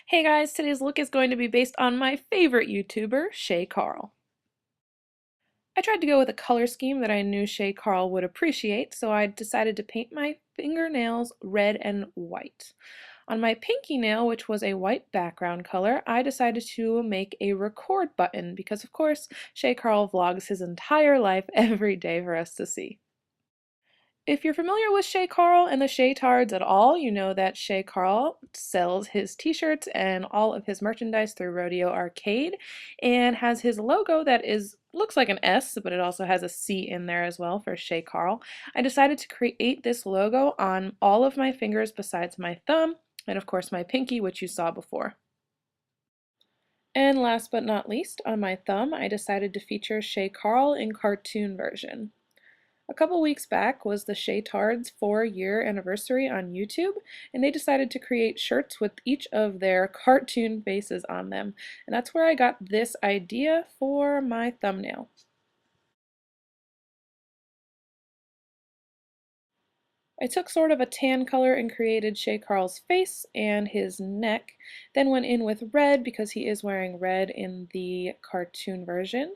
Hey guys, today's look is going to be based on my favorite YouTuber, ShayCarl. I tried to go with a color scheme that I knew ShayCarl would appreciate, so I decided to paint my fingernails red and white. On my pinky nail, which was a white background color, I decided to make a record button because of course ShayCarl vlogs his entire life every day for us to see. If you're familiar with ShayCarl and the Shaytards at all, you know that ShayCarl sells his t-shirts and all of his merchandise through Rodeo Arcade and has his logo that looks like an S, but it also has a C in there as well for ShayCarl. I decided to create this logo on all of my fingers besides my thumb and of course my pinky, which you saw before. And last but not least, on my thumb, I decided to feature ShayCarl in cartoon version. A couple weeks back was the Shaytards 4-year anniversary on YouTube, and they decided to create shirts with each of their cartoon faces on them. And that's where I got this idea for my thumbnail. I took sort of a tan color and created ShayCarl's face and his neck, then went in with red because he is wearing red in the cartoon version.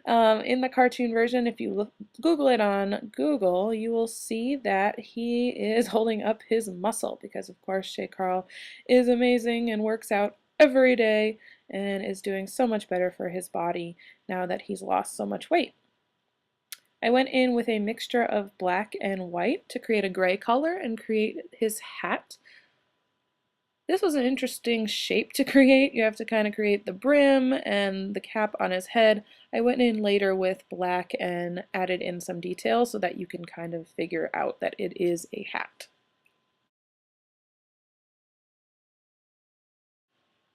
In the cartoon version, if you Google it on Google, you will see that he is holding up his muscle because of course ShayCarl is amazing and works out every day and is doing so much better for his body now that he's lost so much weight. I went in with a mixture of black and white to create a gray color and create his hat. This was an interesting shape to create. You have to kind of create the brim and the cap on his head. I went in later with black and added in some details so that you can kind of figure out that it is a hat.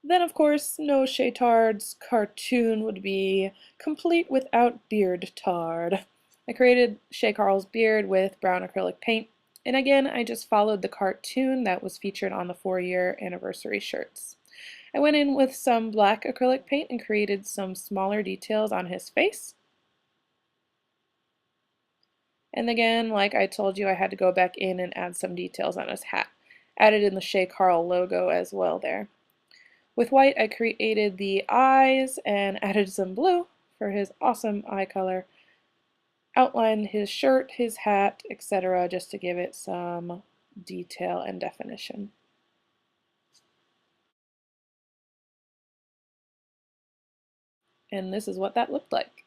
Then, of course, no Shaytards cartoon would be complete without beard tard. I created ShayCarl's beard with brown acrylic paint, and again, I just followed the cartoon that was featured on the 4-year anniversary shirts. I went in with some black acrylic paint and created some smaller details on his face. And again, like I told you, I had to go back in and add some details on his hat. Added in the ShayCarl logo as well there. With white, I created the eyes and added some blue for his awesome eye color. Outlined his shirt, his hat, etc. just to give it some detail and definition. And this is what that looked like.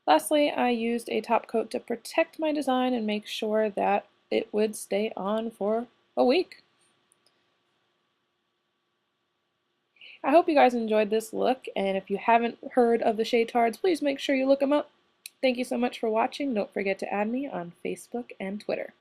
Lastly, I used a top coat to protect my design and make sure that it would stay on for a week. I hope you guys enjoyed this look, and if you haven't heard of the Shaytards, please make sure you look them up. Thank you so much for watching. Don't forget to add me on Facebook and Twitter.